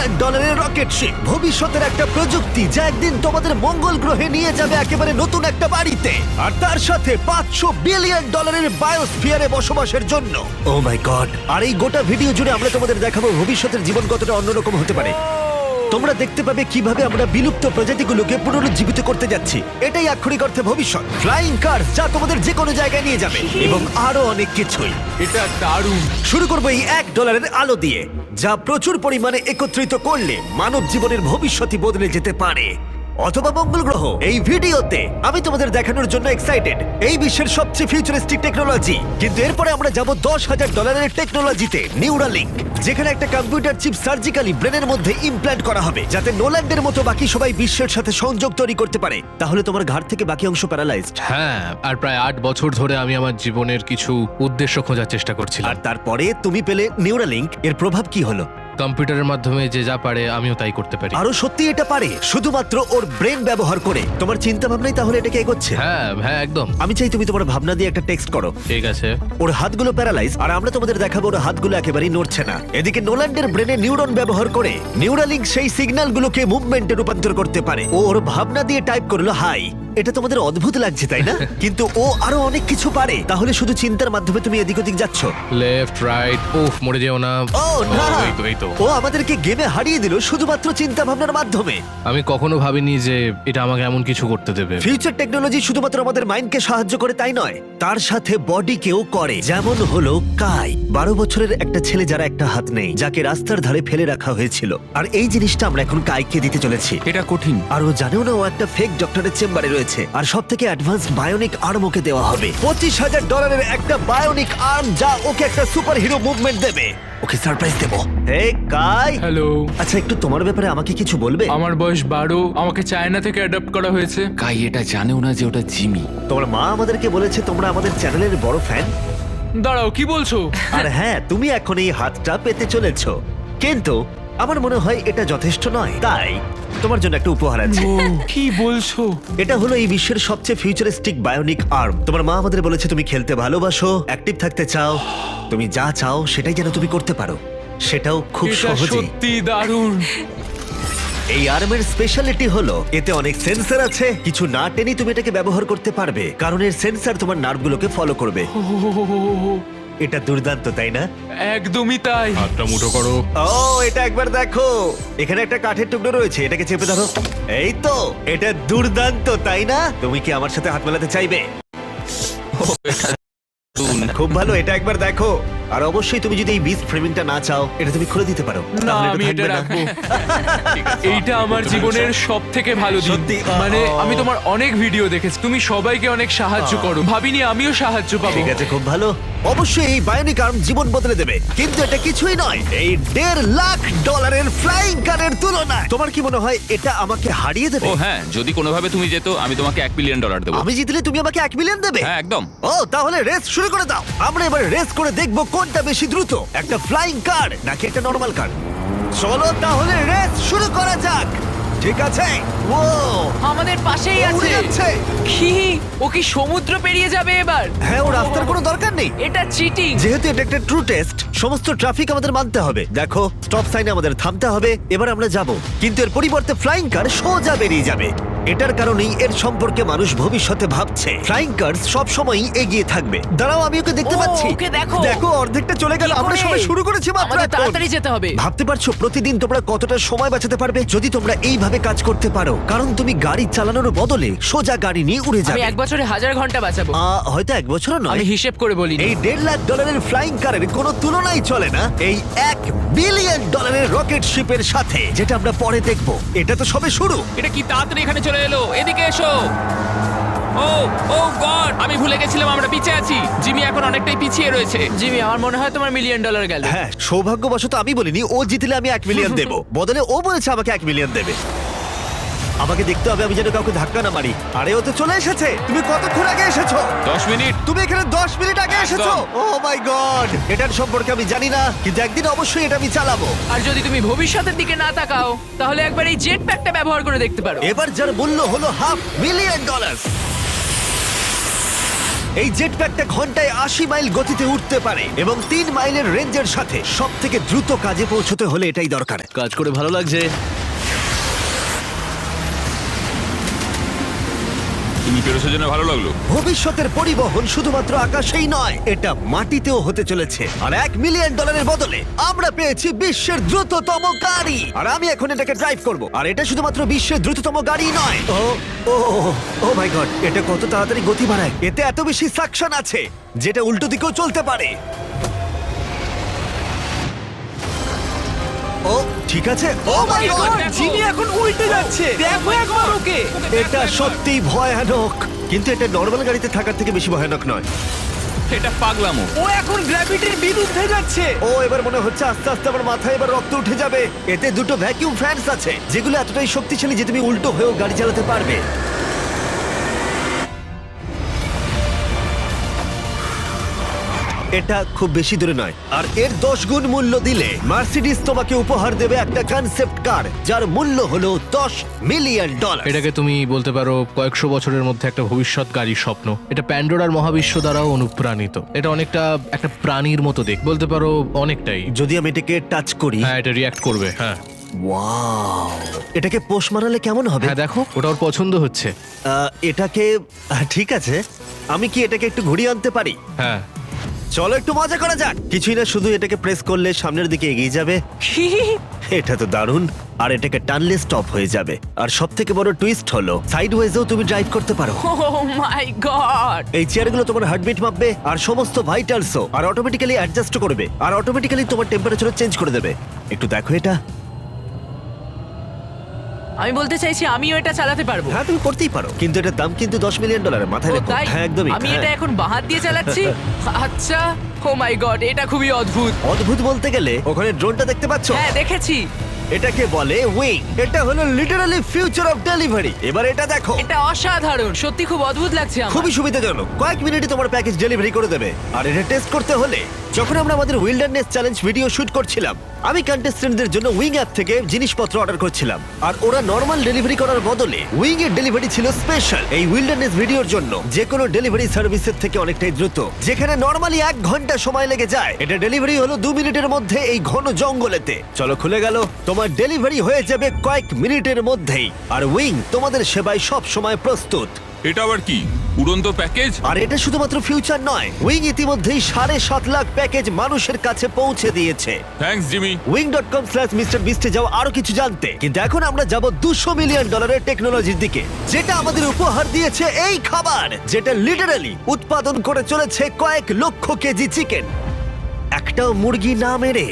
$1 billion rocket ship, ভবিষ্যতের একটা প্রযুক্তি যা একদিন তোমাদের মঙ্গল গ্রহে নিয়ে যাবে একেবারে নতুন একটা বাড়িতে, আর তার সাথে $500 বিলিয়ন বায়োস্ফিয়ারে বসবাসের জন্য। ও মাই গড! আর এই গোটা ভিডিও জুড়ে আমরা তোমাদের দেখাবো ভবিষ্যতের জীবন কতটা অন্যরকম হতে পারে। তোমরা দেখতে পাবে কিভাবে আমরা বিলুপ্ত প্রজাতিগুলোকে পুনরুজ্জীবিত করতে যাচ্ছি। এটাই আক্ষরিক অর্থে ভবিষ্যৎ। ফ্লাইং কার যা তোমাদের যে কোনো জায়গায় নিয়ে যাবে, এবং আরো অনেক কিছুই। এটা দারুণ। শুরু করবো এই $1 আলো দিয়ে, যা প্রচুর পরিমাণে একত্রিত করলে মানব জীবনের ভবিষ্যৎই বদলে যেতে পারে, অথবা মঙ্গল গ্রহ। এই ভিডিওতে আমি তোমাদের দেখানোর জন্য এক্সাইটেড এই বিশ্বের সবচেয়ে ফিউচারিস্টিক টেকনোলজি। কিন্তু এরপরে আমরা যাব $10,000 টেকনোলজিতে, নিউরালিঙ্ক, যেখানে একটা কম্পিউটার চিপ সার্জিক্যালি ব্রেনের মধ্যে ইমপ্ল্যান্ট করা হবে, যাতে নোল্যান্ডের মতো বাকি সবাই বিশ্বের সাথে সংযোগ তৈরি করতে পারে। তাহলে তোমার ঘাড় থেকে বাকি অংশ প্যারালাইজড। হ্যাঁ, আর প্রায় 8 বছর ধরে আমি আমার জীবনের কিছু উদ্দেশ্য খোঁজার চেষ্টা করছিলাম। আর তারপরে তুমি পেলে নিউরালিঙ্ক। এর প্রভাব কি হলো? কম্পিউটারের মাধ্যমে যে যা পারে আমিও তাই করতে পারি। আরো সত্যি এটা পারে, শুধুমাত্র ওর ব্রেন ব্যবহার করে। তোমার চিন্তা ভাবনাই তাহলে এটাকে এগোচ্ছে। হ্যাঁ হ্যাঁ, একদম। আমি চাই তুমি তোমার ভাবনা দিয়ে একটা টেক্সট করো। ঠিক আছে। ওর হাতগুলো প্যারালাইজ, আর আমরা তোমাদের দেখাবো ওর হাতগুলো একেবারেই নড়ছে না। এদিকে নোল্যান্ডের ব্রেনে নিউরন ব্যবহার করে নিউরালিঙ্ক সেই সিগন্যালগুলোকে মুভমেন্টে রূপান্তর করতে পারে। ও ওর ভাবনা দিয়ে টাইপ করলো হাই। এটা তোমাদের অদ্ভুত লাগছে তাই না? কিন্তু ও আরো অনেক কিছু পারে। তাহলে শুধু চিন্তার মাধ্যমে তুমি এদিক ওদিক যাচ্ছ। লেফট রাইট, উফ, মরে যেও না। ও না, এই তো। ও আমাদেরকে গেমে হারিয়ে দিল শুধুমাত্র চিন্তা ভাবনার মাধ্যমে। আমি কখনো ভাবিনি যে এটা আমাকে এমন কিছু করতে দেবে। ফিউচার টেকনোলজি শুধুমাত্র আমাদের মাইন্ডকে সাহায্য করে তাই নয়, তার সাথে বডিকেও করে। যেমন হলো কাই, 12 বছরের একটা ছেলে যার একটা হাত নেই, যাকে রাস্তার ধারে ফেলে রাখা হয়েছিল। আর এই জিনিসটা আমরা এখন কাইকে দিতে চলেছি। এটা কঠিন। আর ও জানেও না ও একটা ফেক ডক্টরের চেম্বারে রয়েছে। আর সব থেকে অ্যাডভান্সড বায়োনিক আর্ম ওকে দেওয়া হবে। $25,000 একটা বায়োনিক আর্ম, যা ওকে একটা সুপার হিরো মুভমেন্ট দেবে। ওকে সারপ্রাইজ দেবো। হে কাই। হ্যালো, আচ্ছা, একটু তোমার ব্যাপারে আমাকে কিছু বলবে? আমার বয়স 12। আমাকে চায়না থেকে অ্যাডাপ্ট করা হয়েছে। কাই এটা জানেও না যে ওটা জিমি। তোমার মা আমাদেরকে বলেছে তোমরা আমাদের চ্যানেলের বড় ফ্যান। দাঁড়াও, কি বলছো? আর হ্যাঁ, তুমি এখন এই হাতটা পেতে চলেছো, কিন্তু আমার মনে হয় এটা যথেষ্ট নয়। তাই তোমার জন্য একটা উপহার আছে। ও, কি বলছো? এটা হলো এই বিশ্বের সবচেয়ে ফিউচারিস্টিক বায়োনিক আর্ম। তোমার মা আমাদের বলেছে তুমি খেলতে ভালোবাসো, অ্যাক্টিভ থাকতে চাও, তুমি যা চাও সেটাই যেন তুমি করতে পারো, সেটাও খুব এটা সহজে। সত্যি দারুণ। এই আর্মের স্পেশালিটি হলো এতে অনেক সেন্সর আছে। কিছু না টেনে তুমি এটাকে ব্যবহার করতে পারবে, কারণ এর সেন্সর তোমার নার্ভগুলোকে ফলো করবে। এটা দুর্দান্ত, তাই না? একদমই তাই। হাতটা মুঠো করো। ও, এটা একবার দেখো। এখানে একটা কাঠের টুকরো রয়েছে, এটাকে চেপে ধরো। এই তো, এটা দুর্দান্ত, তাই না? তুমি কি আমার সাথে হাত মেলাতে চাইবে? খুব ভালো, এটা একবার দেখো। আর অবশ্যই তুমি যদি এই বিচ ফ্রেমিংটা না চাও, এটা তুমি খুলে দিতে পারো। না, তাহলে আমি এটা থাকবে না। রাখবো। এইটা আমার জীবনের সব থেকে ভালো দিন। সত্যি, মানে আমি তোমার অনেক ভিডিও দেখেছি, তুমি সবাইকে অনেক সাহায্য করো। ভাবিনি আমিও সাহায্য পাবো। ঠিক আছে, খুব ভালো। অবশ্যই এই বায়োনিক আর্ম জীবন বদলে দেবে, কিন্তু এটা কিছুই নয় এই $1.5 ফ্লাইং কারের তুলনায়। তোমার কি মনে হয় এটা আমাকে হারিয়ে দেবে? ও হ্যাঁ, যদি কোনোভাবে তুমি যেত আমি তোমাকে $1 বিলিয়ন দেবো। আমি জিতলে তুমি আমাকে $1 মিলিয়ন দেবে? হ্যাঁ একদম। ও, তাহলে রেস শুরু করে দাও। আমরা এবার রেস করে দেখবো কোনটা বেশি দ্রুত, একটা ফ্লাইং কার নাকি একটা নরমাল কার। চলো তাহলে রেস শুরু করা যাক। ঠিক আছে। ও, আমাদের পাশেই ও উড়ে আছে। যাচ্ছে। কি? ও কি সমুদ্র পেরিয়ে যাবে এবার? হ্যাঁ, ও রাস্তার কোনো দরকার নেই। এটা চিটিং। যেহেতু এটা একটা ট্রু টেস্ট, সমস্ত ট্রাফিক আমাদের মানতে হবে। দেখো, স্টপ সাইনে আমাদের থামতে হবে। এবার আমরা যাব, কিন্তু এর পরিবর্তে ফ্লাইং কার সোজা বেরিয়ে যাবে। এটার কারণেই এর সম্পর্কে মানুষ ভবিষ্যতে ভাবছে ফ্লাইং কার সব সময়ই এগিয়ে থাকবে। দাঁড়াও, আমি ওকে দেখতে ও, পাচ্ছি। ওকে দেখো। দেখো, অর্ধেকটা চলে গেল। কি আমরা করে? সবাই শুরু করেছি মাত্র আমাদের এখন। তাড়াতাড়ি যেতে হবে। ভাবতে পারছো প্রতিদিন তোমরা কতটা সময় বাঁচাতে পারবে যদি তোমরা এইভাবে কাজ করতে পারো? কারণ তুমি গাড়ি চালানোর বদলে সোজা গাড়ি নিয়ে উড়ে আমি যাবে। 1 বছরে 1000 ঘন্টা বাঁচাবো। হয়তো 1 বছরও নয়। আমি হিসেব করে বলি। এই $1.5 ফ্লাইং কারের কোনো তুলনাই চলে না এই $1 বিলিয়ন রকেট শিপের সাথে, যেটা আমরা পরে দেখব। এটা তো সবে শুরু। এটা কি তাড়াতাড়ি এখানে চলে এলো? এদিকে এসো। ও ও গড, আমি ভুলে গেছিলাম আমরা পিছিয়ে আছি। জিমি এখন অনেকটাই পিছিয়ে রয়েছে। জিমি, আমার মনে হয় তোমার $1 মিলিয়ন গেল। হ্যাঁ, সৌভাগ্যবশত আমি বলিনি ও জিতলে আমি $1 মিলিয়ন দেব, বদলে ও বলেছে আমাকে $1 মিলিয়ন দেবে। আমাকে দেখতে হবে আমি যেন কাউকে ধাক্কা না মারি। আরে, ও তো চলে এসেছে। তুমি কতক্ষণ আগে এসেছো? 10 মিনিট। তুমি এখানে 10 মিনিট আগে এসেছো? ও মাই গড! এটার সম্পর্কে আমি জানি না, কিন্তু একদিন অবশ্যই এটা আমি চালাবো। আর যদি তুমি ভবিষ্যতের দিকে না তাকাও, তাহলে একবার এই জেট প্যাকটা ব্যবহার করে দেখতে পারো। এবার যার মূল্য হলো $500 মিলিয়ন। এই জেট প্যাকটা ঘন্টায় 80 মাইল গতিতে উঠতে পারে এবং 3 মাইলের রেঞ্জের সাথে সব থেকে দ্রুত কাজে পৌঁছতে হলে এটাই দরকার। কাজ করে ভালো লাগছে। তুমি পেরেছো জেনে ভালো লাগলো। ভবিষ্যতের পরিবহন শুধুমাত্র আকাশেই নয়, এটা মাটিতেও হতে চলেছে। আর $1 মিলিয়ন বদলে আমরা পেয়েছি বিশ্বের দ্রুততম গাড়ি, আর আমি এখন এটাকে ড্রাইভ করব। আর এটা শুধুমাত্র বিশ্বের দ্রুততম গাড়ি নয়, ও মাই গড, এটা কত তাড়াতাড়ি গতি বাড়ায়! এতে এত বেশি সাকশন আছে যেটা উল্টো দিকেও চলতে পারে। ও ঠিক আছে, ও মাই গড, জিমি এখন উল্টে যাচ্ছে, দেখো একবার ওকে। এটা সত্যি ভয়ানক, কিন্তু এটা নর্মাল গাড়িতে থাকার থেকে বেশি ভয়ানক নয়। এটা পাগলামো। ও এখন গ্র্যাভিটির বিরুদ্ধে যাচ্ছে। ও এবার মনে হচ্ছে আস্তে আস্তে আমার মাথায় এবার রক্ত উঠে যাবে। এতে দুটো ভ্যাকিউম ফ্যানস আছে যেগুলো এতটাই শক্তিশালী যে তুমি উল্টো হয়েও গাড়ি চালাতে পারবে। এটা খুব বেশি দূরে নয়, আর এর 10 গুণ মূল্য দিলে মার্সিডিজ তোমাকে উপহার দেবে একটা কনসেপ্ট কার যার মূল্য হলো $10 মিলিয়ন। এটাকে তুমি বলতে পারো কয়েকশো বছরের মধ্যে একটা ভবিষ্যৎ গাড়ির স্বপ্ন। এটা প্যান্ডোরার মহাবিশ্ব দ্বারাও অনুপ্রাণিত। এটা অনেকটা একটা প্রাণীর মতো দেখ, বলতে পারো অনেকটাই। যদি আমি এটাকে টাচ করি, হ্যাঁ, এটা রিয়াক্ট করবে। হ্যাঁ ওয়াও, এটাকে পোষ মানালে কেমন হবে? হ্যাঁ, দেখো ওটা ওর পছন্দ হচ্ছে। এটাকে ঠিক আছে, আমি কি এটাকে একটু ঘুরিয়ে আনতে পারি? হ্যাঁ, চলো একটু মজা করা যাক। কিছুই না, শুধু এটাকে প্রেস করলে সামনের দিকে এগিয়ে যাবে। এটা তো দারুণ। আর এটাকে টানলে স্টপ হয়ে যাবে। আর সব থেকে বড় টুইস্ট হলো সাইড ওয়েজেও তুমি ড্রাইভ করতে পারো। ও মাই গড। এই চেয়ারগুলো তোমার হার্টবিট মাপবে আর সমস্ত ভাইটালসও, আর অটোমেটিক্যালি অ্যাডজাস্ট করবে, আর অটোমেটিক্যালি তোমার টেম্পারেচার চেঞ্জ করে দেবে। একটু দেখো এটা। আমি বলতে চাইছি আমিও এটা চালাতে পারবো। হ্যাঁ, তুমি করতেই পারো, কিন্তু এটার দাম কিন্তু $10 মিলিয়ন, মাথায় ও রেখো। তাই? হ্যাঁ, একদমই। আমি হ্যাঁ। এটা এখন বাহাত দিয়ে চালাচ্ছি। আচ্ছা, ও মাই গড, এটা খুবই অদ্ভুত। অদ্ভুত বলতে গেলে ওখানে ড্রোনটা দেখতে পাচ্ছ? হ্যাঁ, দেখেছি। এটাকে বলে উইং। এটা হলো লিটারালি ফিউচার অফ ডেলিভারি। এবার এটা দেখো, এটা অসাধারণ, সত্যি খুব অদ্ভুত লাগছে আমার। খুবই সুবিধাজনক। কয়েক মিনিটে তোমার প্যাকেজ ডেলিভারি করে দেবে। আর এটা টেস্ট করতে হলে, যখন আমরা আমাদের উইল্ডারনেস চ্যালেঞ্জ ভিডিও শুট করছিলাম, আমি কন্টেস্টেন্টদের জন্য উইং অ্যাপ থেকে জিনিসপত্র অর্ডার করছিলাম, আর ওরা নর্মাল ডেলিভারি করার বদলে উইং এর ডেলিভারি ছিল স্পেশাল। এই উইল্ডারনেস ভিডিওর জন্য যে কোনো ডেলিভারি সার্ভিসের থেকে অনেকটাই দ্রুত। যেখানে নর্মালি 1 ঘন্টা সময় লেগে যায়, এটা ডেলিভারি হলো 2 মিনিটের মধ্যে এই ঘন জঙ্গলেতে। চলো, খুলে গেল, তোমার ডেলিভারি হয়ে যাবে কয়েক মিনিটের মধ্যেই। আর উইং তোমাদের সেবায় সব সময় প্রস্তুত। এটা আবার কি উড়ন্ত প্যাকেজ? আর এটা শুধুমাত্র ফিউচার নয়, উইং ইতিমধ্যেই 7.5 লাখ প্যাকেজ মানুষের কাছে পৌঁছে দিয়েছে। Thanks Jimmy. wing.com/MrBeast এ যাও আরো কিছু জানতে। কিন্তু এখন আমরা যাব $200 মিলিয়ন টেকনোলজির দিকে, যেটা আমাদের উপহার দিয়েছে এই খাবার, যেটা লিটারালি উৎপাদন করে চলেছে কয়েক লক্ষ কেজি চিকেন একটাও মুরগি না মেরে,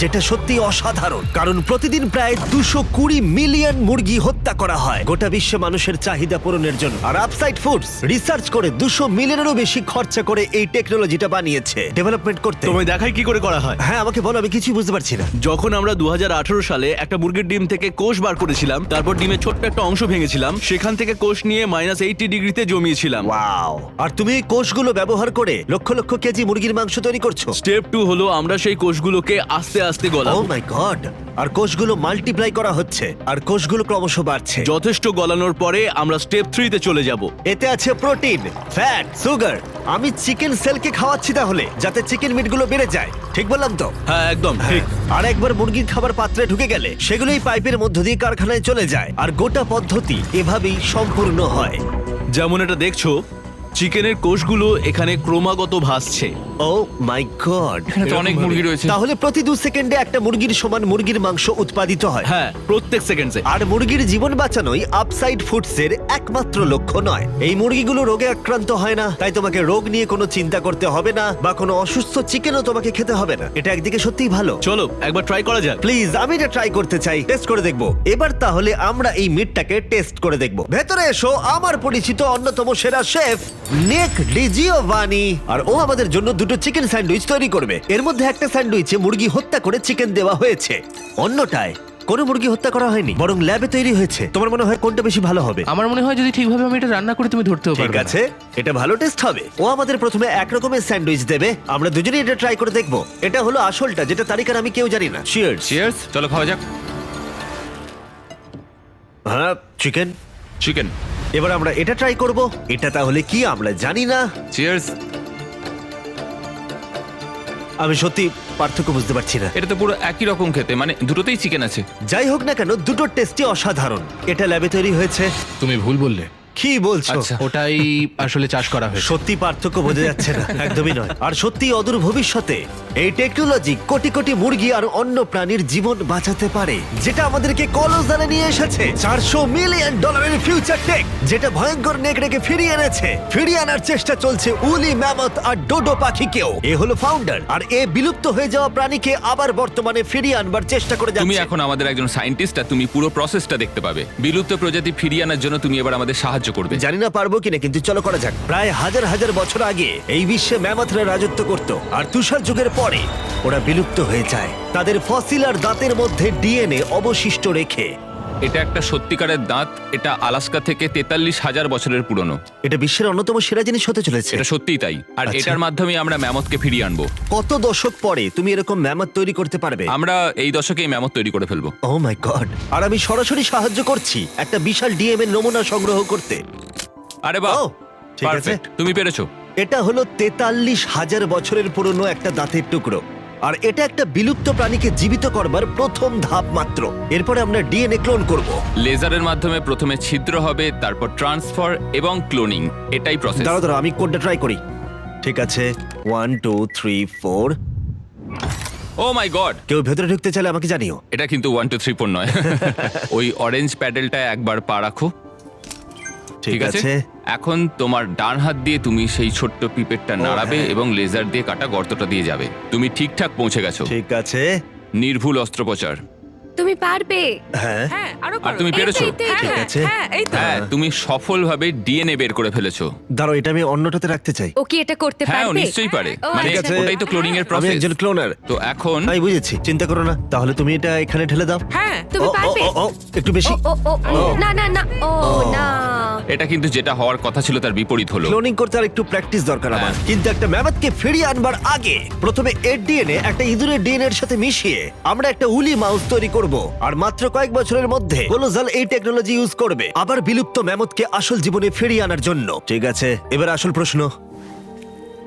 যেটা সত্যি অসাধারণ। কারণ প্রতিদিন প্রায় 220 মিলিয়ন মুরগি হত্যা করা হয় গোটা বিশ্বে মানুষের চাহিদা পূরণের জন্য। আর আপসাইড ফুডস রিসার্চ করে 200 মিলিয়নেরও বেশি খরচা করে এই টেকনোলজিটা বানিয়েছে, ডেভেলপমেন্ট করতে। তোমায় দেখাই কি করে করা হয়। হ্যাঁ, আমাকে বলো, আমি কিছুই বুঝতে পারছি না। যখন আমরা 2018 সালে একটা মুরগির ডিম থেকে কোষ বার করেছিলাম, তারপর ডিমের ছোট্ট একটা অংশ ভেঙেছিলাম, সেখান থেকে কোষ নিয়ে -80 ডিগ্রিতে জমিয়েছিলাম। ওয়াও! আর তুমি এই কোষগুলো ব্যবহার করে লক্ষ লক্ষ কেজি মুরগির মাংস তৈরি করছো। স্টেপ 2 হলো আমরা সেই কোষগুলোকে আস্তে আস্তে ও গলাবো। মাই গড! আর কোষগুলো মাল্টিপ্লাই করা হচ্ছে, আর কোষগুলো ক্রমশ বাড়ছে। যথেষ্ট গলানোর পরে আমরা স্টেপ 3 তে চলে যাব। এতে আছে প্রোটিন, ফ্যাট, সুগার। আমি চিকেন সেলকে খাওয়াচ্ছি তাহলে, যাতে চিকেন মিটগুলো বেড়ে যায়। ঠিক বললাম তো? হ্যাঁ, একদম ঠিক। আর একবার মুরগির খাবার পাত্রে ঢুকে গেলে সেগুলোই পাইপের মধ্য দিয়ে কারখানায় চলে যায়, আর গোটা পদ্ধতি এভাবেই সম্পূর্ণ হয়। যেমন এটা দেখছো, চিকেনের কোষগুলো এখানে ক্রমাগত ভাসছে। ও মাই গড! এখানে তো অনেক মুরগি রয়েছে। তাহলে প্রতি 2 সেকেন্ডে একটা মুরগির সমান মুরগির মাংস উৎপাদিত হয়। হ্যাঁ, প্রত্যেক সেকেন্ডে। আর মুরগির জীবন বাঁচানোই আপসাইড ফুডসের একমাত্র লক্ষ্য নয়। এই মুরগিগুলো রোগে আক্রান্ত হয় না, তাই তোমাকে রোগ নিয়ে কোনো চিন্তা করতে হবে না, বা কোনো অসুস্থ চিকেনও তোমাকে খেতে হবে না। এটা একদিকে সত্যিই ভালো। চলো একবার ট্রাই করা যাক। প্লিজ, আমি এটা ট্রাই করতে চাই, টেস্ট করে দেখবো। এবার তাহলে আমরা এই মিটটাকে টেস্ট করে দেখবো। ভেতরে এসো আমার পরিচিত অন্যতম সেরা শেফ নিক ডিজিওভানি, আর ও আমাদের জন্য দুটো চিকেন স্যান্ডউইচ তৈরি করবে। এর মধ্যে একটা স্যান্ডউইচে মুরগি হত্যা করে চিকেন দেওয়া হয়েছে, অন্যটায় কোনো মুরগি হত্যা করা হয়নি, বরং ল্যাবে তৈরি হয়েছে। তোমার মনে হয় কোনটা বেশি ভালো হবে? আমার মনে হয় যদি ঠিকভাবে আমি এটা রান্না করি তুমি ধরতেও ঠিক পারবে না। আছে, এটা ভালো টেস্ট হবে। ও আমাদের প্রথমে এক রকমের স্যান্ডউইচ দেবে, আমরা দুজনেই এটা ট্রাই করে দেখবো। এটা হলো আসলটা, যেটা তারিকার আমি কেউ জানি না। চিয়ার্স। চিয়ার্স, চলো খাওয়া যাক। হ্যাঁ, চিকেন। চিকেন। এবার আমরা এটা ট্রাই করব। এটা তাহলে কি আমরা জানি না। চিয়ার্স। আমি সত্যি পার্থক্য বুঝতে পারছি না। এটা তো পুরো একই রকম খেতে, মানে দুটোতেই চিকেন আছে। যাই হোক না কেন, দুটো টেস্টই অসাধারণ। এটা ল্যাবে তৈরি হয়েছে। তুমি ভুল বললে, কি বলছো? আচ্ছা। ওটাই আসলে চাষ করা হয়েছে। সত্যি পার্থক্য বোঝা যাচ্ছে না, একদমই নয়। আর সত্যি অদূর ভবিষ্যতে এই টেকনোলজি কোটি কোটি মুরগি আর অন্য প্রাণীর জীবন বাঁচাতে পারে, যেটা আমাদেরকে কলজালে নিয়ে এসেছে। $400 মিলিয়ন ফিউচার টেক, যেটা ভয়ঙ্কর নেকড়েকে ফিরিয়ে এনেছে। ফিরিয়ে আনার চেষ্টা চলছে উলি ম্যামথ আর ডোডো পাখিকেও। এ হলো ফাউন্ডার, আর এ বিলুপ্ত হয়ে যাওয়া প্রাণীকে আবার বর্তমানে ফিরিয়ে আনবার চেষ্টা করে তুমি যাচ্ছে। এখন আমাদের একজন সায়েন্টিস্ট, আর তুমি পুরো প্রসেসটা দেখতে পাবে। বিলুপ্ত প্রজাতি ফিরিয়ে আনার জন্য তুমি এবার আমাদের সাহায্য করবে। জানি না পারবো কিনা, কিন্তু চলো করা যাক। প্রায় হাজার হাজার বছর আগে এই বিশ্বে ম্যামথরা রাজত্ব করত, আর তুষার যুগের পরে ওরা বিলুপ্ত হয়ে যায়, তাদের ফসিল আর দাঁতের মধ্যে ডিএনএ অবশিষ্ট রেখে। এটা একটা সত্যিকারের দাঁত। এটা আলাস্কা থেকে 43,000 বছরের পুরনো। এটা বিশ্বের অন্যতম সেরা জিনিস হতে চলেছে। এটা সত্যিই তাই। আর আচ্ছা। এটার মাধ্যমে আমরা ম্যামথকে ফিরিয়ে আনবো। কত দশক পরে তুমি এরকম ম্যামথ তৈরি করতে পারবে? আমরা এই দশকেই ম্যামথ তৈরি করে ফেলবো। ও মাই গড! আর আমি সরাসরি সাহায্য করছি একটা বিশাল ডিএনএ নমুনা সংগ্রহ করতে। আরে বাহ, ও, ঠিক আছে। পারফেক্ট, তুমি পেরেছো। এটা হলো 43,000 বছরের পুরনো একটা দাঁতের টুকরো, আর এটা একটা বিলুপ্ত প্রাণীকে জীবিত করবার প্রথম ধাপ মাত্র। এরপরে আমরা ডিএনএ ক্লোন করব। লেজারের মাধ্যমে প্রথমে ছিদ্র হবে, তারপর ট্রান্সফার এবং ক্লোনিং। এটাই প্রসেস। দাঁড়াও দাঁড়াও, আমি কোডটা ট্রাই করি। ঠিক আছে, 1 2 3 4। ও মাই গড, কেউ ভেতরে ঢুকতে চাইলে আমাকে জানিও। এটা কিন্তু 1 2 3 4 নয়। ওই অরেঞ্জ প্যাডেলটা একবার পা রাখো। ঠিক আছে, এখন তোমার ডান হাত দিয়ে তুমি সেই ছোট্ট পিপেটটা নাড়াবে হ্যাঁ। এবং লেজার দিয়ে কাটা গর্তটা দিয়ে যাবে। তুমি ঠিকঠাক পৌঁছে গেছো। ঠিক আছে। নির্ভুল অস্ত্রোপচার। তুমি পারবে। হ্যাঁ, হ্যাঁ আরো আর তুমি পেরেছো। ঠিক আছে। হ্যাঁ এই তো। হ্যাঁ, তুমি সফলভাবে ডিএনএ বের করে ফেলেছো। দাঁড়াও, এটা আমি অন্যটাতে রাখতে চাই। ও কি এটা করতে হ্যাঁ, ও পারবে? নিশ্চয়ই পারে। ও, মানে ঠিক আছে। ওটাই তো ক্লোনিং এর আমি প্রসেস। একজন ক্লোনার। তো এখন আমি বুঝেছি, চিন্তা করো না। তাহলে তুমি এটা এখানে ঢেলে দাও। হ্যাঁ তুমি ও, ও, পারবে। ও, ও, একটু বেশি। ও ও ও, না না না, ও না। এটা কিন্তু যেটা হওয়ার কথা ছিল তার বিপরীত হলো। ক্লোনিং করতে আর একটু প্র্যাকটিস দরকার আমার। হ্যাঁ। কিন্তু একটা ম্যামথকে ফিরিয়ে আনবার আগে প্রথমে এর ডিএনএ একটা ইঁদুরের ডিএনএ এর সাথে মিশিয়ে আমরা একটা উলি মাউস তৈরি করব। আর মাত্র কয়েক বছরের মধ্যে কোলোজাল এই টেকনোলজি ইউজ করবে আবার বিলুপ্ত ম্যামথকে আসল জীবনে ফিরিয়ে আনার জন্য। ঠিক আছে, এবার আসল প্রশ্ন,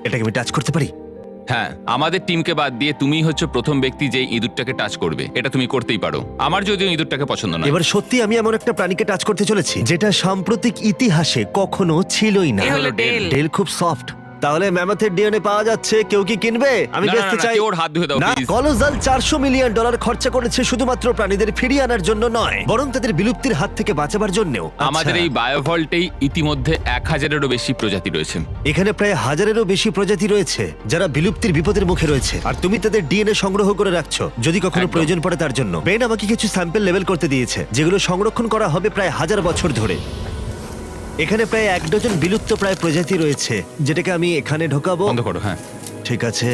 এটাকে আমি টাচ করতে পারি? হ্যাঁ, আমাদের টিমকে বাদ দিয়ে তুমিই হচ্ছে প্রথম ব্যক্তি যে ইঁদুরটাকে টাচ করবে। এটা তুমি করতেই পারো। আমার যদিও ইঁদুরটাকে পছন্দ নয়। এবার সত্যি আমি এমন একটা প্রাণীকে টাচ করতে চলেছি যেটা সাম্প্রতিক ইতিহাসে কখনো ছিলই না। এ হলো ডেল। ডেল খুব সফট। তাহলে ম্যামথের ডিএনএ পাওয়া যাচ্ছে, কেউ কি কিনবে? আমি না, না, বেচতে না, চাই। কেউ ওর হাত ধুয়ে দাও, না, please। কলোজাল $400 মিলিয়ন খরচা করেছে শুধুমাত্র প্রাণীদের ফিরিয়ে আনার জন্য নয়, বরং তাদের বিলুপ্তির হাত থেকে বাঁচাবার জন্যও। আমাদের আচ্ছা, এই বায়োভল্টেই ইতিমধ্যে 1000-এরও বেশি প্রজাতি রয়েছে। এখানে প্রায় 1000-এরও বেশি প্রজাতি রয়েছে যারা বিলুপ্তির বিপদের মুখে রয়েছে, আর তুমি তাদের ডিএনএ সংগ্রহ করে রাখছো যদি কখনো একদম। প্রয়োজন পড়ে তার জন্য। বেন আমাকে কিছু স্যাম্পল লেভেল করতে দিয়েছে যেগুলো সংরক্ষণ করা হবে প্রায় 1000 বছর ধরে। এখানে প্রায় 1 ডজন বিলুপ্ত প্রায় প্রজাতি রয়েছে, যেটাকে আমি এখানে ঢোকাবো। বন্ধ করো। হ্যাঁ, ঠিক আছে।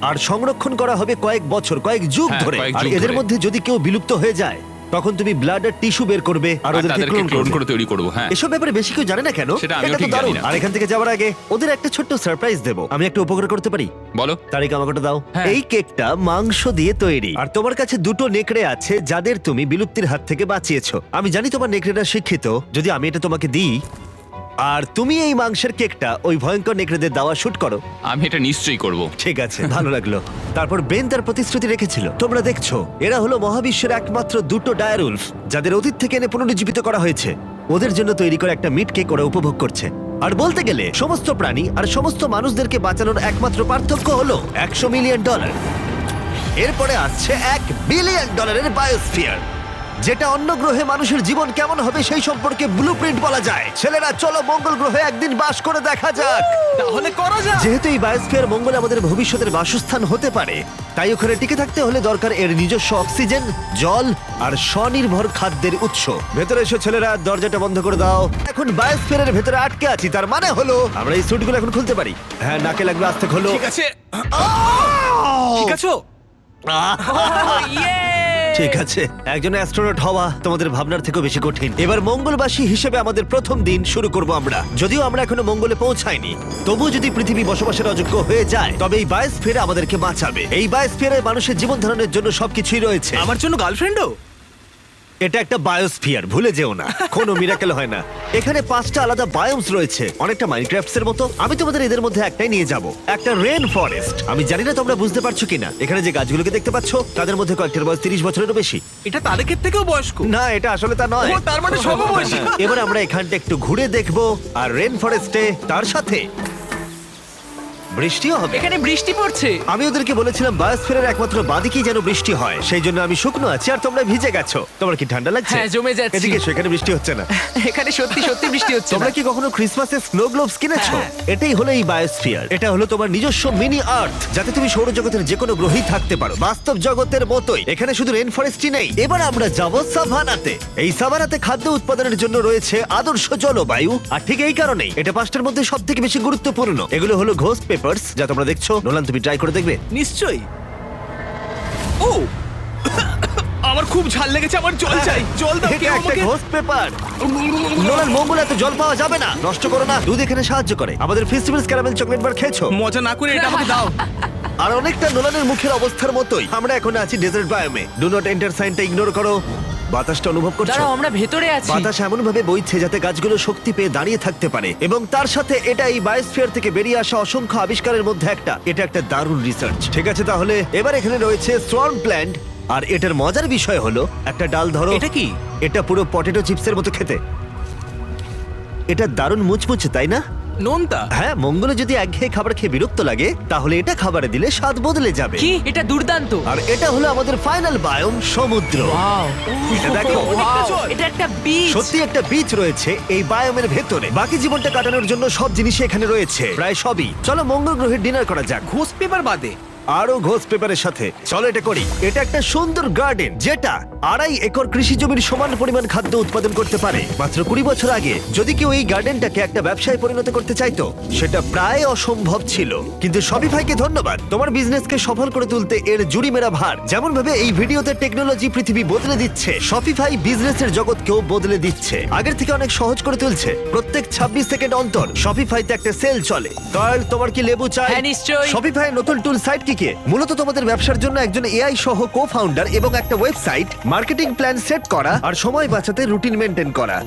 আর সংরক্ষণ করা হবে কয়েক বছর, কয়েক যুগ হ্যাঁ, ধরে। কয়েক আর যুগ এদের ধরে। মধ্যে যদি কেউ বিলুপ্ত হয়ে যায় তখন তুমি ব্লাড আর টিস্যু বের করবে আর আর ওদেরকে তাদেরকে ক্লোন ক্লোন করবে। করে তৈরি করবো। হ্যাঁ, এসব ব্যাপারে বেশি কেউ জানে না কেন? সেটা আমিও এটা তো ঠিক জানি দারুণ। না। আর এখান থেকে যাওয়ার আগে ওদের একটা ছোট্ট সারপ্রাইজ দেবো। আমি একটা উপকার করতে পারি? বলো। তারিখ আমাকে ওটা দাও। হ্যাঁ। এই কেকটা মাংস দিয়ে তৈরি, আর তোমার কাছে দুটো নেকড়ে আছে যাদের তুমি বিলুপ্তির হাত থেকে বাঁচিয়েছো। আমি জানি তোমার নেকড়েরা শিক্ষিত। যদি আমি এটা তোমাকে দিই আর তুমি এই মাংসের কেকটা ওই ভয়ঙ্কর নেকড়েদের দাওয়া শুট করো। আমি এটা নিশ্চয়ই করব। ঠিক আছে, ভালো লাগলো। তারপর বেন তার প্রতিশ্রুতি রেখেছিল। তোমরা দেখছো, এরা হলো মহাবিশ্বের একমাত্র দুটো ডায়ার উলফ যাদের অতীত থেকে এনে পুনরুজ্জীবিত করা হয়েছে। ওদের জন্য তৈরি করা একটা মিট কেক ওরা উপভোগ করছে। আর বলতে গেলে সমস্ত প্রাণী আর সমস্ত মানুষদেরকে বাঁচানোর একমাত্র পার্থক্য হলো $100 মিলিয়ন। এরপরে আসছে $1 বিলিয়ন বায়োস্ফিয়ার, যেটা অন্য গ্রহে মানুষের জীবন কেমন হবে সেই সম্পর্কে ব্লুপ্রিন্ট বলা যায়। ছেলেরা, চলো মঙ্গল গ্রহে একদিন বাস করে দেখা যাক। তাহলে করা যাক। যেহেতু এই বায়োস্ফিয়ার মঙ্গলে আমাদের ভবিষ্যতের বাসস্থান হতে পারে, তাই ওখানে টিকে থাকতে হলে দরকার এর নিজস্ব অক্সিজেন, জল আর স্বনির্ভর খাদ্যের উৎস। ভেতরে এসো ছেলেরা, দরজাটা বন্ধ করে দাও। এখন বায়োস্ফিয়ারের ভেতরে আটকে আছি, তার মানে হলো আমরা এই স্যুটগুলো এখন খুলতে পারি। হ্যাঁ, নাকে লাগবে, আস্তে খোলো। ঠিক আছে, ঠিক আছে। ঠিক আছে, একজন অ্যাস্ট্রোনট হওয়া তোমাদের ভাবনার থেকেও বেশি কঠিন। এবার মঙ্গলবাসী হিসেবে আমাদের প্রথম দিন শুরু করব আমরা। যদিও আমরা এখনো মঙ্গলে পৌঁছাইনি, তবুও যদি পৃথিবী বসবাসের অযোগ্য হয়ে যায় তবে এই বায়োস্ফিয়ার আমাদেরকে বাঁচাবে। এই বায়োস্ফিয়ারে মানুষের জীবন ধারণের জন্য সবকিছুই রয়েছে। আমার জন্য গার্লফ্রেন্ডও? এটা একটা বায়োস্ফিয়ার, ভুলে যেও না, কোনো মিরাকেল হয় না। এখানে 5টা আলাদা বায়োমস রয়েছে, অনেকটা মাইনক্রাফটস এর মতো। আমি তোমাদের এদের মধ্যে একটাই নিয়ে যাব, একটা রেন ফরেস্ট। আমি জানি না তোমরা বুঝতে পারছো কিনা, এখানে যে গাছগুলোকে দেখতে পাচ্ছ তাদের মধ্যে কয়েকটার বয়স 30 বছরেরও বেশি। এটা তাদেকের থেকেও বয়স্ক। না, এটা আসলে তা নয়। ও, তার মানে সমবয়সী। এবার আমরা এখানটা একটু ঘুরে দেখব, আর রেন ফরেস্টে তার সাথে বৃষ্টিও হবে। এখানে বৃষ্টি পড়ছে। আমি ওদেরকে বলেছিলাম বায়োস্ফিয়ারের একমাত্র বাদিকেই যেন বৃষ্টি হয়, সেই জন্য আমি শুকনো আছি আর তোমরা ভিজে গেছো। তোমার কি ঠান্ডা লাগছে? হ্যাঁ, জমে যাচ্ছি। এদিকে এসো, এখানে বৃষ্টি হচ্ছে না। এখানে সত্যি সত্যি বৃষ্টি হচ্ছে তোমরা না। কি কখনো ক্রিসমাসে স্নো গ্লোবস কিনেছো? হ্যাঁ। এটাই হলো এই বায়োস্ফিয়ার। এটা হলো তোমার নিজস্ব মিনি আর্থ, যাতে তুমি সৌরজগতের যে কোনো গ্রহেই থাকতে পারো, বাস্তব জগতের মতোই। এখানে শুধু রেন ফরেস্টই নেই, এবার আমরা যাব সাভানাতে। এই সাভানাতে খাদ্য উৎপাদনের জন্য রয়েছে আদর্শ জলবায়ু, আর ঠিক এই কারণেই এটা 5টার মধ্যে সবথেকে বেশি গুরুত্বপূর্ণ। এগুলো হলো ঘোস্ট পেপারস, যা তোমরা দেখছো। নোলান, তুমি ট্রাই করে দেখবে? নিশ্চয়ই। ও, আমার খুব ঝাল লেগেছে, আমার জল চাই, জল দাও এটা কেউ একটা আমাকে। Ghost paper. নোলান, মঙ্গলে এত জল পাওয়া যাবে না, নষ্ট করো না। দুধ এখানে সাহায্য করে। আমাদের ফেস্টিভ্যালস ক্যারামেল চকলেট বার খেয়েছো? মজা না করে এটা আমাকে দাও। আর অনেকটা নোলানের মুখের অবস্থার মতোই আমরা এখন আছি ডেজার্ট বায়োমে। ডু নট এন্টার সাইনটা ইগনোর করো। বাতাসটা অনুভব করছো? দাঁড়াও, আমরা ভেতরে আছি। বাতাস এমন ভাবে বইছে যাতে গাছগুলো শক্তি পেয়ে দাঁড়িয়ে থাকতে পারে, এবং তার সাথে এটা এই বায়োস্ফিয়ার থেকে বেরিয়ে আসা অসংখ্য আবিষ্কারের মধ্যে একটা। এটা একটা দারুণ রিসার্চ। ঠিক আছে, তাহলে এবার এখানে রয়েছে সোয়ার্ম প্ল্যান্ট, আর এটার মজার বিষয় হলো একটা ডাল ধরো। এটা কি? এটা পুরো পটেটো চিপসের মতো খেতে। এটা দারুণ মুচমুচে, তাই না? নোনতা। হ্যাঁ, মঙ্গলে যদি একঘেয়ে খাবার খেয়ে বিরক্ত লাগে, তাহলে এটা খাবারে দিলে স্বাদ বদলে যাবে। কি, এটা দুর্দান্ত। আর এটা হলো আমাদের ফাইনাল বায়োম, সমুদ্র। ওয়াও, এটা দেখো, ওয়াও, এটা একটা বিচ। সত্যি একটা বিচ রয়েছে এই বায়োমের ভেতরে। বাকি জীবনটা কাটানোর জন্য সব জিনিসই এখানে রয়েছে, প্রায় সবই। চলো মঙ্গল গ্রহে ডিনার করা যাক। ঘোষ পেপার বাদে আরো ঘোষ পেপারের সাথে চলো এটা করি। এটা একটা সুন্দর গার্ডেন, যেটা 2.5 একর কৃষি জমির সমান পরিমাণ খাদ্য উৎপাদন করতে পারে। মাত্র 20 বছর আগে যদি কেউ এই গার্ডেনটাকে একটা ব্যবসায় পরিণত করতে চাইতো, সেটা প্রায় অসম্ভব ছিল। কিন্তু শপিফাইকে ধন্যবাদ, তোমার বিজনেসকে সফল করে তুলতে এর জুড়ি মেরা ভার। যেমন ভাবে এই ভিডিওতে টেকনোলজি পৃথিবী বদলে দিচ্ছে, শপিফাই বিজনেসের জগৎকেও বদলে দিচ্ছে। আগের থেকে অনেক সহজ করে তুলছে। প্রত্যেক 26 সেকেন্ড অন্তর শপিফাইতে একটা সেল চলে। কার্ল, তোমার কি লেবু চাই? হ্যাঁ, নিশ্চয়ই। শপিফাই নতুন টুল সাইট কি মূলত তোমাদের ব্যবসার জন্য একজন এআই সহ কো-ফাউন্ডার এবং একটা ওয়েবসাইট, মার্কেটিং প্ল্যান সেট করা আর সময় বাঁচাতে রুটিন মেনটেন করা।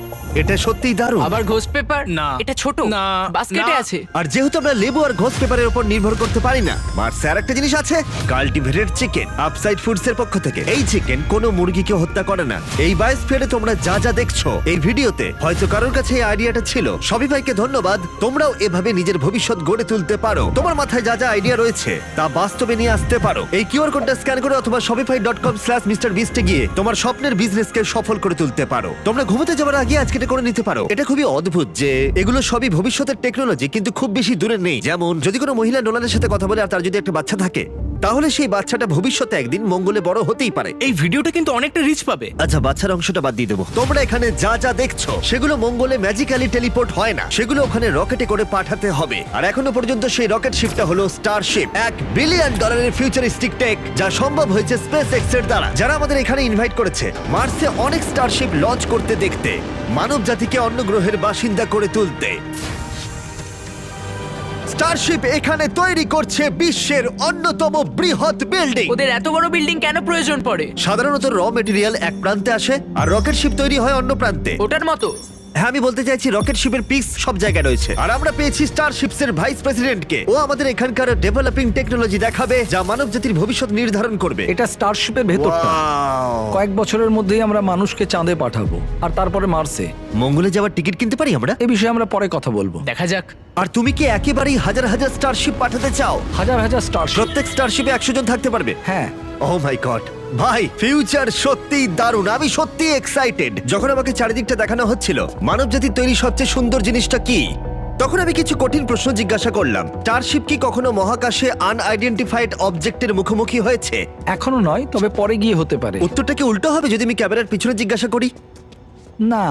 এটা সত্যিই দারুণ। আবার ঘোস্ট পেপার? না। এটা ছোট। না। বাস্কেটে না। আছে। আর যেহেতু আমরা লেবু আর ঘোষ পেপারের উপর নির্ভর করতে পারি না, মার্সে আর একটা জিনিস আছে, কাল্টিভেটেড চিকেন। আপসাইড ফুডস এর পক্ষ থেকে এই চিকেন কোনো মুরগিকে হত্যা করে না। এই বায়োস্ফিয়ারে তোমরা যা যা দেখছো এই ভিডিওতে, হয়তো কারোর কাছে এই আইডিয়াটা ছিল। শপিফাইকে ধন্যবাদ, তোমরাও এভাবে নিজের ভবিষ্যৎ গড়ে তুলতে পারো। তোমার মাথায় যা যা আইডিয়া রয়েছে তা বাস্তবে নিয়ে আসতে পারো। এই কিউআর কোডটা স্ক্যান করে অথবা shopify.com/mrbeast এ গিয়ে তোমার স্বপ্নের বিজনেসকে সফল করে তুলতে পারো। তোমরা ঘুমোতে যাওয়ার আগে আজকে এটা করে নিতে পারো। এটা খুবই অদ্ভুত যে এগুলো সবই ভবিষ্যতের টেকনোলজি, কিন্তু খুব বেশি দূরে নেই। যেমন যদি কোনো মহিলা নোলানের সাথে কথা বলে আর তার যদি একটা বাচ্চা থাকে, তাহলে সেই বাচ্চাটা ভবিষ্যতে একদিন মঙ্গলে বড় হতেই পারে। এই ভিডিওটা কিন্তু অনেকটা রিচ পাবে। আচ্ছা, বাচ্চার অংশটা বাদ দিয়ে দেবো। তোমরা এখানে যা যা দেখছো সেগুলো মঙ্গলে ম্যাজিক্যালি টেলিপোর্ট হয় না, সেগুলো ওখানে রকেটে করে পাঠাতে হবে। আর এখনো পর্যন্ত সেই রকেট শিপটা হলো স্টারশিপ, $1 বিলিয়ন ফিউচারিস্টিক টেক, যা সম্ভব হয়েছে স্পেস এক্স এর দ্বারা, যারা আমাদের এখানে ইনভাইট করেছে মার্সে অনেক স্টারশিপ লঞ্চ করতে দেখতে, মানব জাতিকে অন্য গ্রহের বাসিন্দা করে তুলতে। স্টারশিপ এখানে তৈরি করছে বিশ্বের অন্যতম বৃহৎ বিল্ডিং। ওদের এত বড় বিল্ডিং কেন প্রয়োজন পড়ে? সাধারণত র মেটেরিয়াল এক প্রান্তে আসে আর রকেট শিপ তৈরি হয় অন্য প্রান্তে। ওটার মতো? হ্যাঁ, আমি বলতে চাইছি রকেট শিপের পিক্স সব জায়গায় রয়েছে। আর আমরা পেয়েছি স্টারশিপস এর ভাইস প্রেসিডেন্টকে। ও আমাদের এখানকার ডেভেলপিং টেকনোলজি দেখাবে, যা মানব জাতির ভবিষ্যৎ নির্ধারণ করবে। এটা স্টারশিপের ভেতরটা। Wow! কয়েক বছরের মধ্যেই আমরা মানুষকে চাঁদে পাঠাবো, আর তারপরে মার্সে। মঙ্গলে যাওয়ার টিকিট কিনতে পারি আমরা? এ বিষয়ে আমরা পরে কথা বলবো। দেখা যাক। আর তুমি কি একেবারেই হাজার হাজার স্টারশিপ পাঠাতে চাও? হাজার হাজার স্টারশিপ। প্রত্যেক স্টারশিপে 100 জন থাকতে পারবে? হ্যাঁ। ও মাই গড, ভাই ফিউচার সত্যিই দারুণ। আমি সত্যিই এক্সাইটেড। যখন আমাকে চারিদিকটা দেখানো হচ্ছিল মানবজাতির তৈরি সবচেয়ে সুন্দর জিনিসটা কি, তখন আমি কিছু কঠিন প্রশ্ন জিজ্ঞাসা করলাম। স্টারশিপ কি কখনো মহাকাশে আনআইডেন্টিফাইড অবজেক্টের মুখোমুখি হয়েছে? এখনো নয়, তবে পরে গিয়ে হতে পারে। উত্তরটা কি উল্টো হবে যদি আমি ক্যামেরার পিছনে জিজ্ঞাসা করি? না।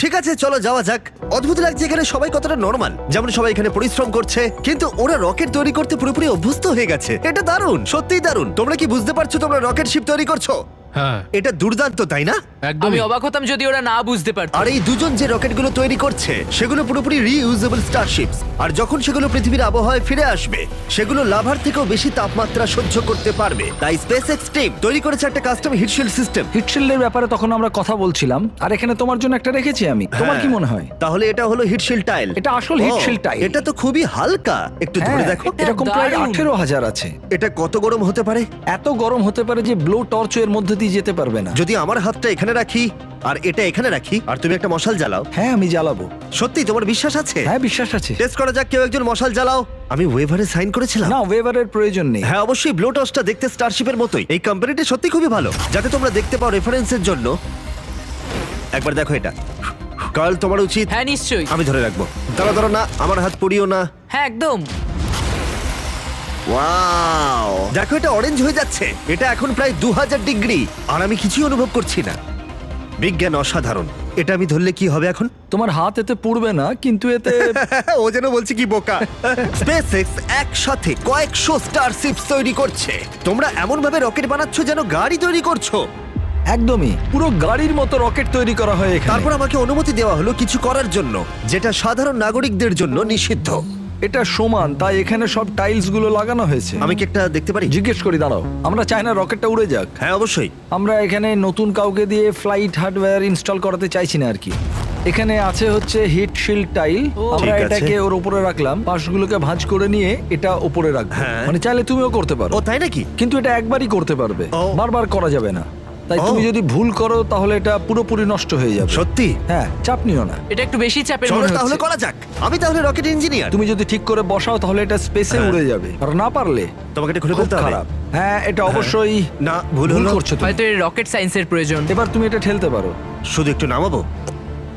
ঠিক আছে, চলো যাওয়া যাক। অদ্ভুত লাগছে এখানে সবাই কতটা নরমাল, যেমন সবাই এখানে পরিশ্রম করছে, কিন্তু ওরা রকেট তৈরি করতে পুরোপুরি অভ্যস্ত হয়ে গেছে। এটা দারুণ, সত্যিই দারুণ। তোমরা কি বুঝতে পারছো তোমরা রকেট শিপ তৈরি করছো? হ্যাঁ এটা দুর্দান্ত, তাই না? একদম আমি অবাক হতাম যদি ওরা না বুঝতে পারতো। আর এই দুজন যে রকেটগুলো তৈরি করছে সেগুলো পুরোপুরি রিইউজেবল স্টারশিপস, আর যখন সেগুলো পৃথিবীর আবহাওয়ায় ফিরে আসবে সেগুলো লাভার থেকেও বেশি তাপমাত্রা সহ্য করতে পারবে। তাই স্পেসএক্স টিম তৈরি করেছে একটা কাস্টম হিটশিল্ড সিস্টেম। হিটশিল্ডের ব্যাপারে তখন আমরা কথা বলছিলাম, আর এখানে তোমার জন্য একটা রেখেছি আমি। তোমার কি মনে হয়? তাহলে এটা হলো হিটশিল্ড টাইল। এটা আসল heat shield tile। এটা তো খুবই হালকা, একটু ধরে হ্যাঁ, দেখো। এরকম প্রায় দারুণ। 18,000 আছে। এটা কত গরম হতে পারে? এত গরম হতে পারে যে ব্লো টর্চ এর মধ্যে দিয়ে যেতে পারবে না। যদি আমার হাতটা এখানে রাখি আর এটা এখানে রাখি আর তুমি একটা মশাল জ্বালাও, হ্যাঁ আমি জ্বালাবো। সত্যি তোমার বিশ্বাস আছে? হ্যাঁ বিশ্বাস আছে। টেস্ট করা যাক, কেউ একজন মশাল জ্বালাও। আমি ওয়েভারে সাইন করেছিলাম। না ওয়েভারের প্রয়োজন নেই। হ্যাঁ অবশ্যই, ব্লো টসটা দেখতে স্টারশিপের মতোই। এই কোম্পানিটা সত্যি খুবই ভালো, যাতে তোমরা দেখতে পাও রেফারেন্সের জন্য। একবার দেখো এটা। কার্ল, তোমার উচিত। হ্যাঁ নিশ্চয়ই। আমি ধরে রাখবো। দাঁড়া দাঁড়া, না আমার হাত পুড়িও না। হ্যাঁ একদম। ওয়াও, দেখো এটা অরেঞ্জ হয়ে যাচ্ছে। এটা এখন প্রায় 2000 ডিগ্রি আর আমি কিছুই অনুভব করছি না। বিজ্ঞান অসাধারণ। এটা আমি ধরলে কি হবে এখন? তোমার হাত এতে পুড়বে না, কিন্তু এতে ও যেন বলছি কি বোকা। স্পেসএক্স একসাথে কয়েকশো স্টারশিপস তৈরি করছে। তোমরা এমন ভাবে রকেট বানাচ্ছ যেন গাড়ি তৈরি করছো। একদমই পুরো গাড়ির মতো রকেট তৈরি করা হয় এখানে। তারপর আমাকে অনুমতি দেওয়া হলো কিছু করার জন্য, যেটা সাধারণ নাগরিকদের জন্য নিষিদ্ধ। এটা সমান, তাই এখানে সব টাইলস গুলো লাগানো হয়েছে। আমি কি একটা দেখতে পারি? জিজ্ঞেস করি, দাঁড়াও। আমরা চাই না রকেটটা উড়ে যাক। হ্যাঁ অবশ্যই। আমরা এখানে নতুন কাউকে দিয়ে ফ্লাইট হার্ডওয়্যার ইনস্টল করাতে চাইছি না আর কি। এখানে আছে হচ্ছে হিট শিল্ড টাইল। আমরা ঠিক আছে। এটাকে ওর উপরে রাখলাম, পাশগুলোকে ভাঁজ করে নিয়ে এটা উপরে রাখবো। হ্যাঁ। মানে চাইলে তুমিও করতে পারো, ও তাই নাকি? কিন্তু এটা একবারই করতে পারবে, ও। বারবার করা যাবে না। তাই ও। তুমি যদি ভুল করো তাহলে এটা পুরোপুরি নষ্ট হয়ে যাবে। সত্যি? হ্যাঁ, চাপ নিও না। এটা একটু বেশি চাপের চলো মনে তাহলে হচ্ছে। করা যাক। আমি তাহলে রকেট ইঞ্জিনিয়ার। তুমি যদি ঠিক করে বসাও তাহলে এটা স্পেসে হ্যাঁ। উড়ে যাবে, আর না পারলে তোমাকে এটা খুলে খুব ফেলতে হবে। খারাপ। হ্যাঁ, এটা অবশ্যই না, ভুল ভুল হলো। করছো তুমি। হয়তো এর রকেট সায়েন্সের প্রয়োজন। এবার তুমি এটা ঠেলতে পারো। শুধু একটু নামাবো।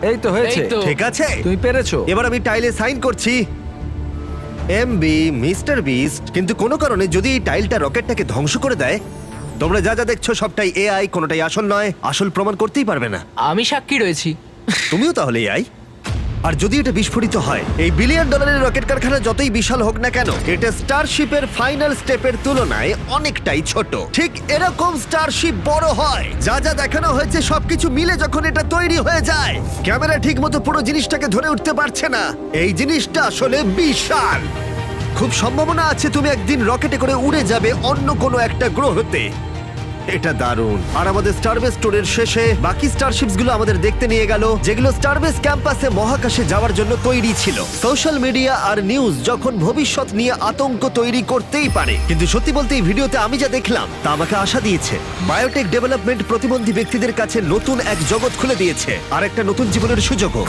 এই তো হয়েছে। এই তো। ঠিক আছে, তুমি পেরেছো। এবার আমি টাইলে সাইন করছি। MB mister beast. কিন্তু কোনো কারণে যদি এই টাইলটা রকেটটাকে ধ্বংস করে দেয়, তোমরা যা যা দেখছো সবটাই এআই, কোনোটাই আসল নয়। আসল প্রমাণ করতেই পারবে না। আমি সাক্ষী রয়েছি। তুমিও তাহলে এআই। আর যদি এটা বিস্ফোরিত হয়, এই $1 বিলিয়ন রকেট কারখানা যতই বিশাল হোক না কেন, এটা স্টারশিপের ফাইনাল স্টেপের তুলনায় অনেকটাই ছোট। ঠিক এরকম স্টারশিপ বড় হয়। যা যা দেখানো হয়েছে সবকিছু মিলে যখন এটা তৈরি হয়ে যায়, ক্যামেরা ঠিক মতো পুরো জিনিসটাকে ধরে উঠতে পারছে না। এই জিনিসটা আসলে বিশাল। খুব সম্ভাবনা আছে তুমি একদিন রকেটে করে উড়ে যাবে অন্য কোনো একটা গ্রহতে। এটা দারুণ। আর আমাদের স্টারবেস ট্যুরের শেষে বাকি স্টারশিপস গুলো আমাদের দেখতে নিয়ে গেল, যেগুলো স্টারবেস ক্যাম্পাসে মহাকাশে যাওয়ার জন্য তৈরি ছিল। সোশ্যাল মিডিয়া আর নিউজ যখন ভবিষ্যৎ নিয়ে আতঙ্ক তৈরি করতেই পারে, কিন্তু সত্যি বলতে এই ভিডিওতে আমি যা দেখলাম তা আমাকে আশা দিয়েছে। বায়োটেক ডেভেলপমেন্ট প্রতিবন্ধী ব্যক্তিদের কাছে নতুন এক জগৎ খুলে দিয়েছে, আর একটা নতুন জীবনের সুযোগও।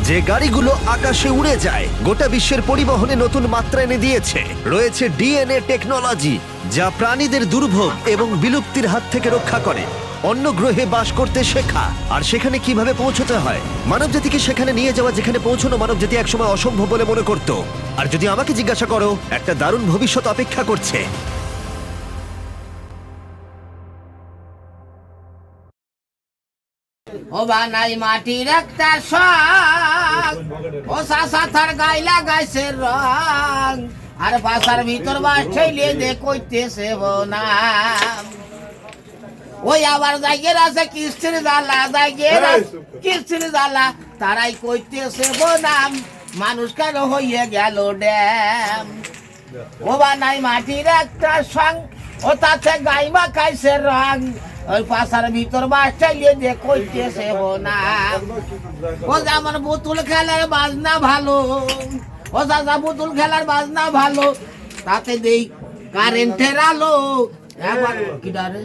যে গাড়িগুলো আকাশে উড়ে যায়, গোটা বিশ্বের পরিবহনে নতুন মাত্রা এনে দিয়েছে। রয়েছে ডিএনএ টেকনোলজি, যা প্রাণীদের দুর্ভোগ এবং বিলুপ্তির হাত থেকে রক্ষা করে। অন্য গ্রহে বাস করতে শেখা, আর সেখানে কিভাবে পৌঁছতে হয়। মানবজাতিকে সেখানে নিয়ে যাওয়া, যেখানে পৌঁছানো মানবজাতি একসময় অসম্ভব বলে মনে করত। আর যদি আমাকে জিজ্ঞাসা করো, একটা দারুণ ভবিষ্যৎ অপেক্ষা করছে। ও বানাই মাটির একটা শাক, ও সাসাথার গাইলা গাইছে রং, আর বাসার ভিতর বাস ঠেলে দে কইতেছে বনাম। ওই আবার জায়গের আছে কিস্তির জ্বালা, জায়গের কিস্তির জ্বালা, তারাই কইতেছে বনাম। মানুষ কেন হইয়ে গেল ড্যাম। ও বানাই মাটির একটা সং, ও তাতে গাইমা খাইছে রং, ওই পাশার ভিতর বাস চাইলে যে কইতেছে না। ও যে আমার বোতল খেলার বাজনা ভালো, ও দাদা বোতল খেলার বাজনা ভালো, তাতে দেই কারেন্টের আলো। এবার কি ডারে